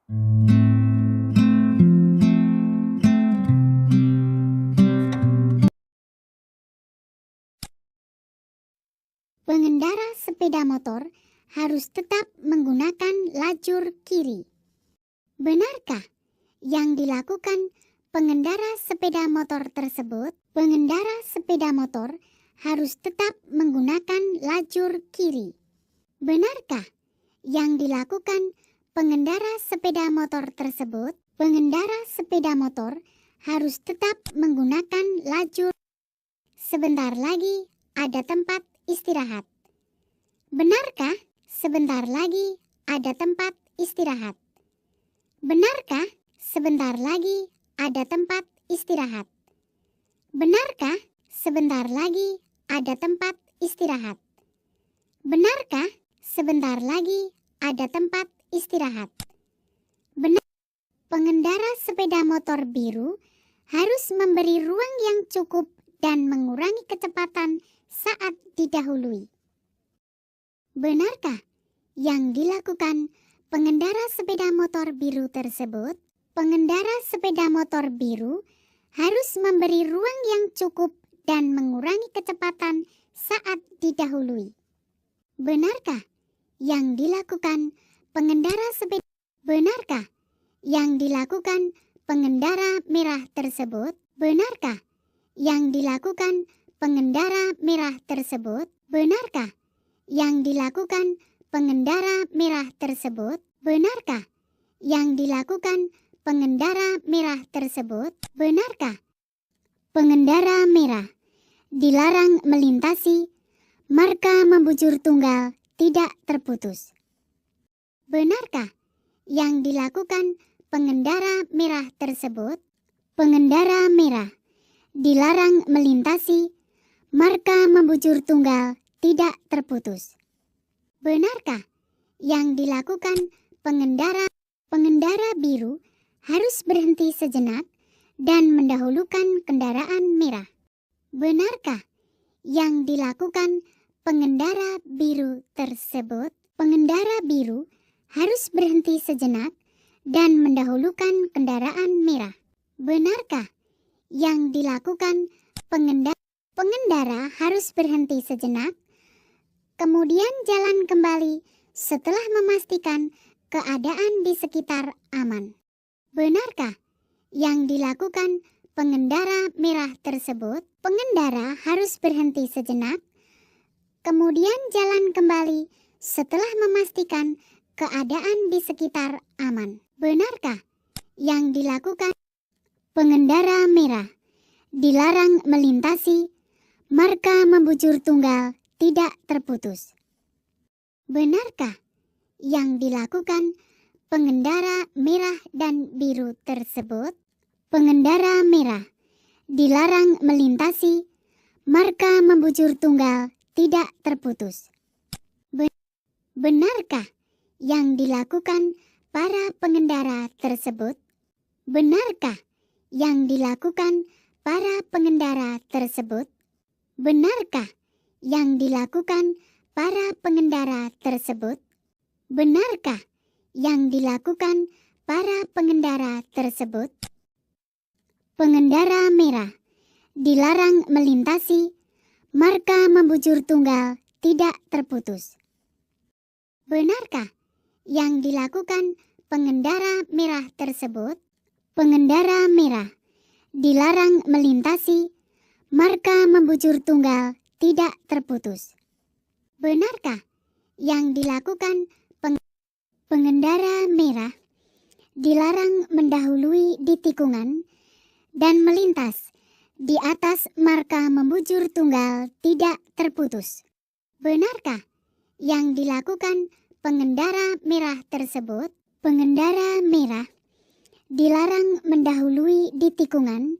Pengendara sepeda motor harus tetap menggunakan lajur kiri. Benarkah yang dilakukan pengendara sepeda motor tersebut? Pengendara sepeda motor harus tetap menggunakan lajur kiri. Benarkah yang dilakukan pengendara sepeda motor tersebut? Pengendara sepeda motor harus tetap menggunakan lajur. Sebentar lagi ada tempat istirahat. Benarkah sebentar lagi ada tempat istirahat? Benarkah sebentar lagi ada tempat istirahat? Benarkah sebentar lagi ada tempat istirahat? Benarkah sebentar lagi ada tempat istirahat? Benar. Pengendara sepeda motor biru harus memberi ruang yang cukup dan mengurangi kecepatan saat didahului. Benarkah yang dilakukan pengendara sepeda motor biru tersebut? Pengendara sepeda motor biru harus memberi ruang yang cukup dan mengurangi kecepatan saat didahului. Benarkah yang dilakukan pengendara sepeda? Benarkah yang dilakukan pengendara merah tersebut? Benarkah yang dilakukan pengendara merah tersebut? Benarkah yang dilakukan pengendara merah tersebut? Benarkah yang dilakukan pengendara merah tersebut? Benarkah pengendara merah dilarang melintasi marka membujur tunggal tidak terputus? Benarkah yang dilakukan pengendara merah tersebut? Pengendara merah dilarang melintasi marka membujur tunggal tidak terputus. Benarkah yang dilakukan pengendara biru harus berhenti sejenak dan mendahulukan kendaraan merah? Benarkah yang dilakukan pengendara biru tersebut? Pengendara biru harus berhenti sejenak dan mendahulukan kendaraan merah. Benarkah yang dilakukan pengendara harus berhenti sejenak, kemudian jalan kembali setelah memastikan keadaan di sekitar aman? Benarkah yang dilakukan pengendara merah tersebut? Pengendara harus berhenti sejenak, kemudian jalan kembali setelah memastikan keadaan di sekitar aman. Benarkah yang dilakukan pengendara merah dilarang melintasi marka membujur tunggal tidak terputus? Benarkah yang dilakukan pengendara merah dan biru tersebut? Pengendara merah dilarang melintasi marka membujur tunggal tidak terputus. Benarkah yang dilakukan para pengendara tersebut? Benarkah yang dilakukan para pengendara tersebut? Benarkah yang dilakukan para pengendara tersebut? Benarkah yang dilakukan para pengendara tersebut? Pengendara merah dilarang melintasi marka membujur tunggal tidak terputus. Benarkah yang dilakukan pengendara merah tersebut? Pengendara merah dilarang melintasi marka membujur tunggal tidak terputus. Benarkah yang dilakukan pengendara merah dilarang mendahului di tikungan dan melintas di atas marka membujur tunggal tidak terputus? Benarkah yang dilakukan pengendara merah tersebut? Pengendara merah dilarang mendahului di tikungan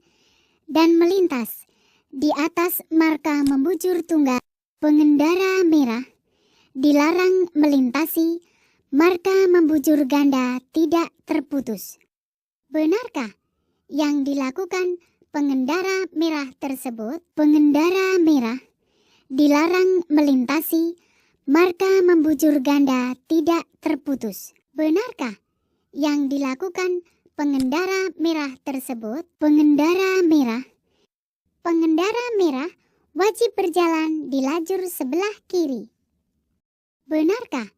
dan melintas di atas marka membujur tunggal. Pengendara merah dilarang melintasi marka membujur ganda tidak terputus. Benarkah yang dilakukan pengendara merah tersebut? Pengendara merah dilarang melintasi marka membujur ganda tidak terputus. Benarkah yang dilakukan pengendara merah tersebut? Pengendara merah wajib berjalan di lajur sebelah kiri. Benarkah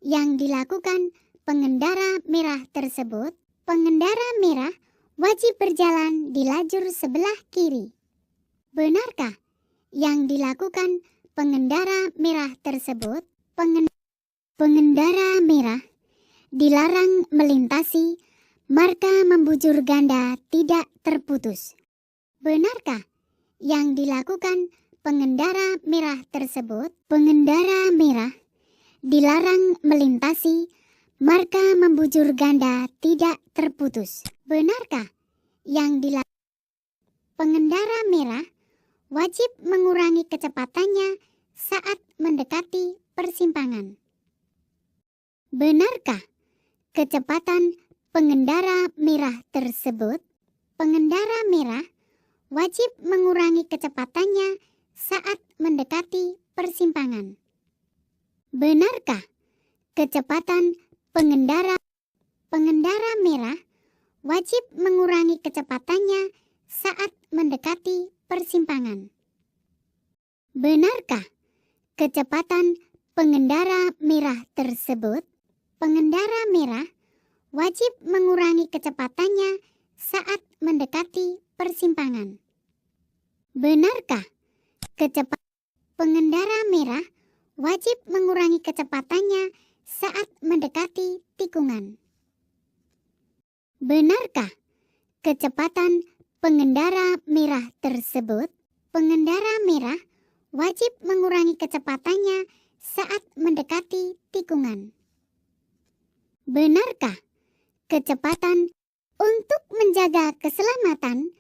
yang dilakukan pengendara merah tersebut? Pengendara merah wajib berjalan di lajur sebelah kiri. Benarkah yang dilakukan pengendara merah tersebut? Pengendara merah dilarang melintasi marka membujur ganda tidak terputus. Benarkah yang dilakukan pengendara merah tersebut? Pengendara merah dilarang melintasi marka membujur ganda tidak terputus. Benarkah yang dilakukan pengendara merah wajib mengurangi kecepatannya saat mendekati persimpangan? Benarkah kecepatan pengendara merah tersebut? Pengendara merah wajib mengurangi kecepatannya saat mendekati persimpangan. Benarkah kecepatan pengendara merah wajib mengurangi kecepatannya saat mendekati persimpangan? Benarkah kecepatan pengendara merah tersebut? Pengendara merah wajib mengurangi kecepatannya saat mendekati persimpangan. Benarkah kecepatan pengendara merah wajib mengurangi kecepatannya saat mendekati tikungan? Benarkah kecepatan pengendara merah tersebut? Pengendara merah wajib mengurangi kecepatannya saat mendekati tikungan. Benarkah kecepatan untuk menjaga keselamatan,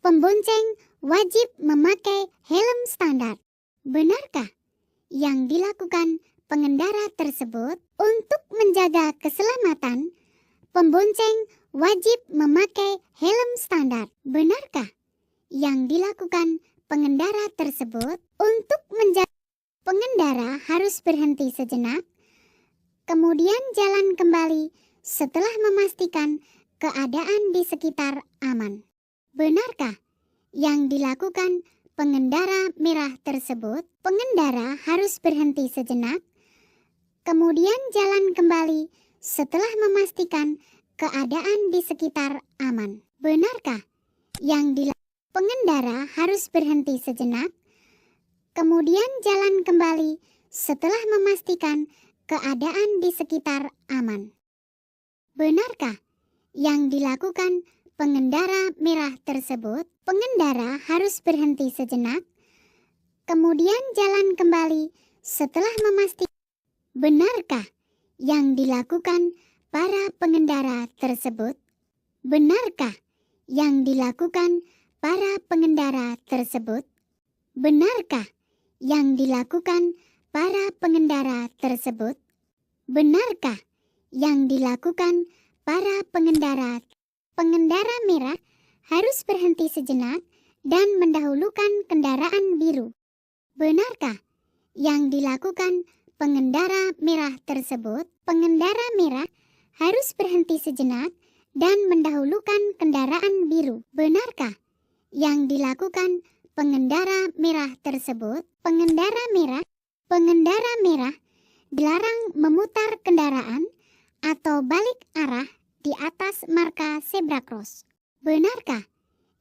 pembonceng wajib memakai helm standar? Benarkah yang dilakukan pengendara tersebut? Untuk menjaga keselamatan, pembonceng wajib memakai helm standar. Benarkah yang dilakukan pengendara tersebut? Untuk menjaga pengendara harus berhenti sejenak, kemudian jalan kembali setelah memastikan keadaan di sekitar aman. Benarkah yang dilakukan pengendara merah tersebut? Pengendara harus berhenti sejenak, kemudian jalan kembali setelah memastikan keadaan di sekitar aman. Benarkah yang dilakukan pengendara harus berhenti sejenak, kemudian jalan kembali setelah memastikan keadaan di sekitar aman? Benarkah yang dilakukan pengendara merah tersebut? Pengendara harus berhenti sejenak, kemudian jalan kembali setelah memastikan. Benarkah yang dilakukan para pengendara tersebut? Benarkah yang dilakukan para pengendara tersebut? Benarkah yang dilakukan para pengendara tersebut? Benarkah yang dilakukan para pengendara? Pengendara merah harus berhenti sejenak dan mendahulukan kendaraan biru. Benarkah yang dilakukan pengendara merah tersebut? Pengendara merah harus berhenti sejenak dan mendahulukan kendaraan biru. Benarkah yang dilakukan pengendara merah tersebut? Pengendara merah dilarang memutar kendaraan atau balik arah di atas marka zebra cross. Benarkah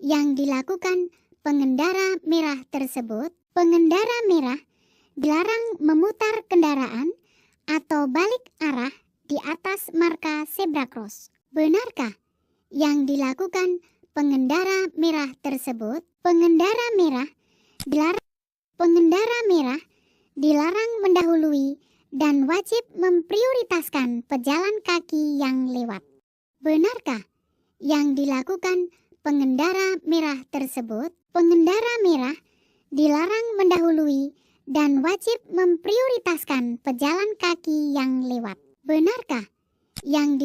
yang dilakukan pengendara merah tersebut? Pengendara merah dilarang memutar kendaraan atau balik arah di atas marka zebra cross. Benarkah yang dilakukan pengendara merah tersebut? Pengendara merah dilarang mendahului dan wajib memprioritaskan pejalan kaki yang lewat. Benarkah yang dilakukan pengendara merah tersebut? Pengendara merah dilarang mendahului dan wajib memprioritaskan pejalan kaki yang lewat. Benarkah yang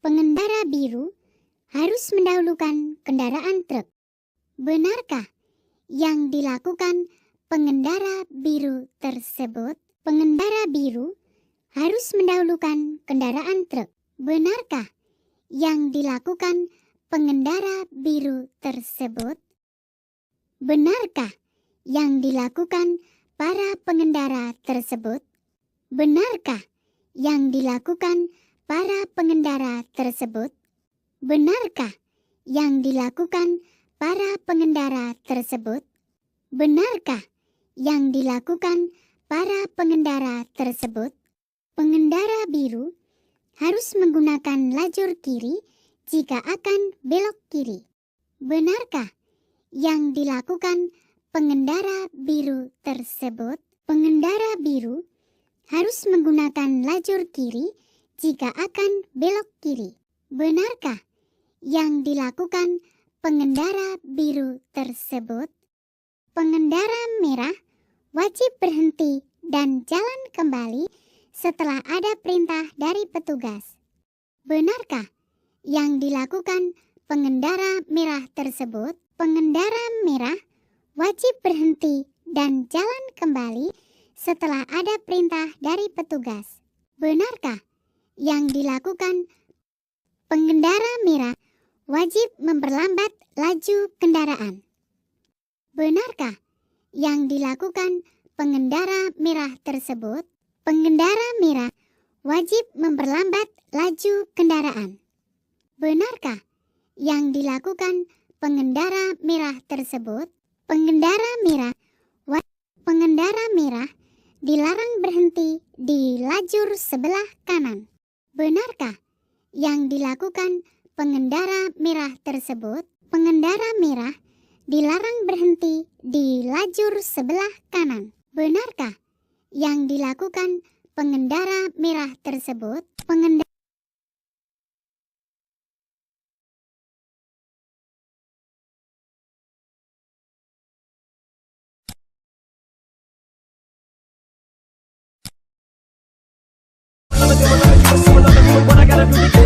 pengendara biru harus mendahulukan kendaraan truk? Benarkah yang dilakukan pengendara biru tersebut? Pengendara biru harus mendahulukan kendaraan truk. Benarkah yang dilakukan pengendara biru tersebut? Benarkah yang dilakukan para pengendara tersebut? Benarkah yang dilakukan para pengendara tersebut? Benarkah yang dilakukan para pengendara tersebut? Benarkah yang dilakukan para pengendara tersebut? Pengendara biru harus menggunakan lajur kiri jika akan belok kiri. Benarkah yang dilakukan pengendara biru tersebut? Pengendara biru harus menggunakan lajur kiri jika akan belok kiri. Benarkah yang dilakukan pengendara biru tersebut? Pengendara merah wajib berhenti dan jalan kembali setelah ada perintah dari petugas. Benarkah yang dilakukan pengendara merah tersebut? Pengendara merah wajib berhenti dan jalan kembali setelah ada perintah dari petugas. Benarkah yang dilakukan pengendara merah wajib memperlambat laju kendaraan? Benarkah yang dilakukan pengendara merah tersebut? Pengendara merah wajib memperlambat laju kendaraan. Benarkah yang dilakukan pengendara merah tersebut? Pengendara merah dilarang berhenti di lajur sebelah kanan. Benarkah yang dilakukan pengendara merah tersebut? Pengendara merah dilarang berhenti di lajur sebelah kanan. Benarkah yang dilakukan pengendara merah tersebut? What I gotta do to